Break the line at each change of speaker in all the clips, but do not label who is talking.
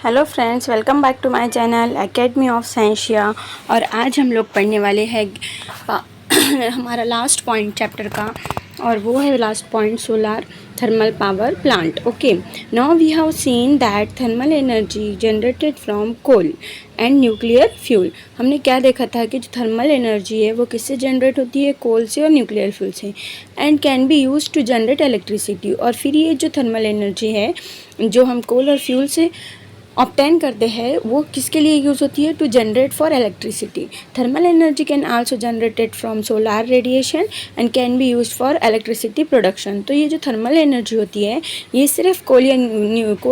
Hello friends, welcome back to my channel Academy of Sciencia. और आज हम लोग पढ़ने वाले हैं हमारा लास्ट पॉइंट चैप्टर का, और वो है last point solar thermal power plant. Okay, now we have seen that thermal energy generated from coal and nuclear fuel. हमने क्या देखा था कि जो थर्मल एनर्जी है वो किससे जनरेट होती है, कोल से और न्यूक्लियर फ्यूल से, and can be use to generate electricity. और फिर ये जो थर्मल एनर्जी है जो हम कोल और फ्यूल से ऑब्टेन करते हैं वो किसके लिए यूज़ होती है, to generate for electricity. Thermal energy can also generated from solar radiation and can be use for electricity production. तो ये जो थर्मल एनर्जी होती है ये सिर्फ कोल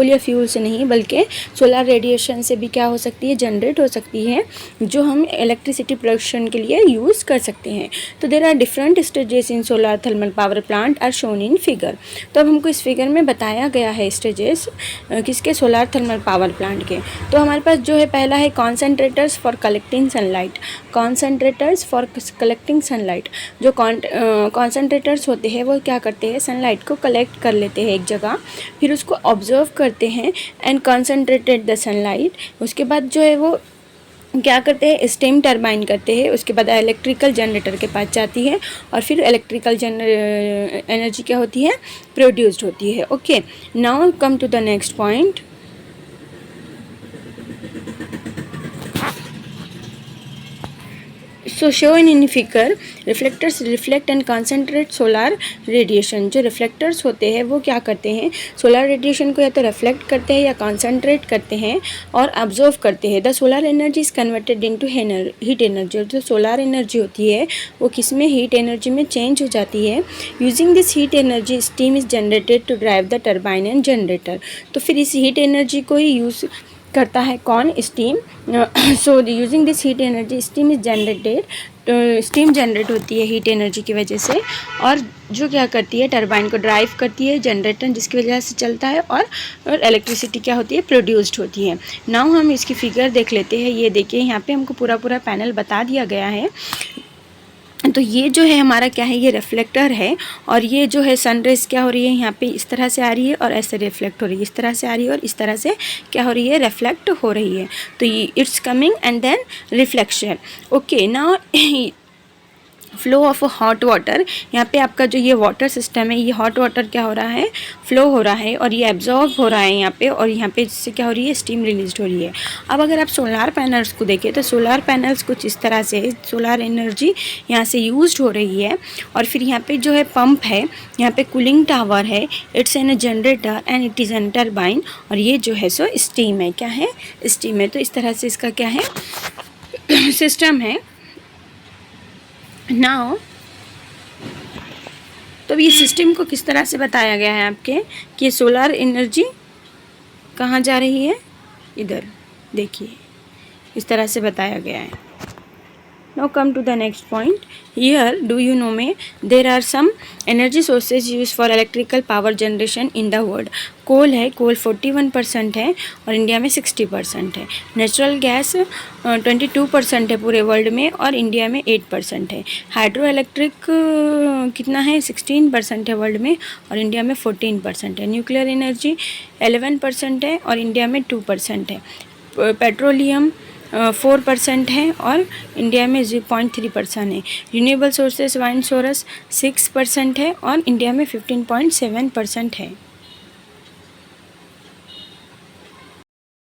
या फ्यूल से नहीं बल्कि सोलार रेडिएशन से भी क्या हो सकती है, जनरेट हो सकती है, जो हम इलेक्ट्रिसिटी प्रोडक्शन के लिए यूज़ कर सकते हैं। तो there are different stages in solar thermal power plant are shown in figure. तो अब हमको इस फिगर में बताया गया है स्टेजेस किसके, सोलार थर्मल पावर प्लांट के। तो हमारे पास जो है पहला है concentrators for collecting sunlight. Concentrators for collecting sunlight, जो कॉन्सेंट्रेटर्स होते हैं वो क्या करते हैं, सनलाइट को कलेक्ट कर लेते हैं एक जगह, फिर उसको ऑब्जर्व करते हैं एंड कॉन्सेंट्रेटेड द सनलाइट। उसके बाद जो है वो क्या करते हैं, स्टीम टरबाइन करते हैं, उसके बाद इलेक्ट्रिकल जनरेटर के पास जाती है और फिर इलेक्ट्रिकल एनर्जी क्या होती है, प्रोड्यूस्ड होती है। Okay, now come to the next point. So show in figure reflectors reflect and concentrate solar radiation. जो रिफ्लेक्टर्स होते हैं वो क्या करते हैं, सोलार रेडिएशन को या तो रिफ्लेक्ट करते हैं या कॉन्सेंट्रेट करते हैं और ऑब्जर्व करते हैं। The solar energy is converted into heat energy. जो सोलार एनर्जी होती है वो किस में, हीट एनर्जी में चेंज हो जाती है। Using this heat energy steam is generated to drive the turbine and generator. तो फिर इस हीट एनर्जी को ही यूज़ करता है कौन, steam. So using this heat energy steam is generated, steam generate होती है हीट एनर्जी की वजह से, और जो क्या करती है, टरबाइन को ड्राइव करती है, जनरेटर जिसकी वजह से चलता है, और इलेक्ट्रिसिटी क्या होती है, प्रोड्यूस्ड होती है। नाउ हम इसकी फिगर देख लेते हैं। ये देखिए यहाँ पे हमको पूरा पैनल बता दिया गया है। तो ये जो है हमारा क्या है, ये रिफ्लेक्टर है, और ये जो है सनरेज क्या हो रही है, यहाँ पे इस तरह से आ रही है और ऐसे रिफ्लेक्ट हो रही है, इस तरह से आ रही है और इस तरह से क्या हो रही है, रिफ्लेक्ट हो रही है। तो ये it's coming and then reflection. Okay, now flow of hot water. यहाँ पे आपका जो ये वाटर सिस्टम है, ये हॉट वाटर क्या हो रहा है, फ्लो हो रहा है, और ये एब्जॉर्ब हो रहा है यहाँ पे, और यहाँ पे जिससे क्या हो रही है, स्टीम रिलीज हो रही है। अब अगर आप सोलार पैनल्स को देखें तो सोलार पैनल्स कुछ इस तरह से, सोलार एनर्जी यहाँ से यूज हो रही है, और फिर यहाँ पे जो है पंप है, यहाँ पे कूलिंग टावर है, it's an generator and it is an turbine, और ये जो है सो स्टीम है, क्या है, स्टीम है। तो इस तरह से इसका क्या है, सिस्टम है। नाउ तो ये सिस्टम को किस तरह से बताया गया है आपके, कि सोलार एनर्जी कहाँ जा रही है, इधर देखिए, इस तरह से बताया गया है। Now come to the next point. Here, do you know me? There are some energy sources used for electrical power generation in the world. कोल है, कोल 41% है और इंडिया में 60% है। नेचुरल गैस 22% है पूरे वर्ल्ड में और इंडिया में 8% है। हाइड्रो इलेक्ट्रिक कितना है, 16% है वर्ल्ड में और इंडिया में 14% है। न्यूक्लियर एनर्जी 11% है और इंडिया में 2% है। पेट्रोलियम 4% है और इंडिया में 0.3% है। रिन्यूएबल सोर्सेज वाइंड सोर्स 6% है और इंडिया में 15.7% है।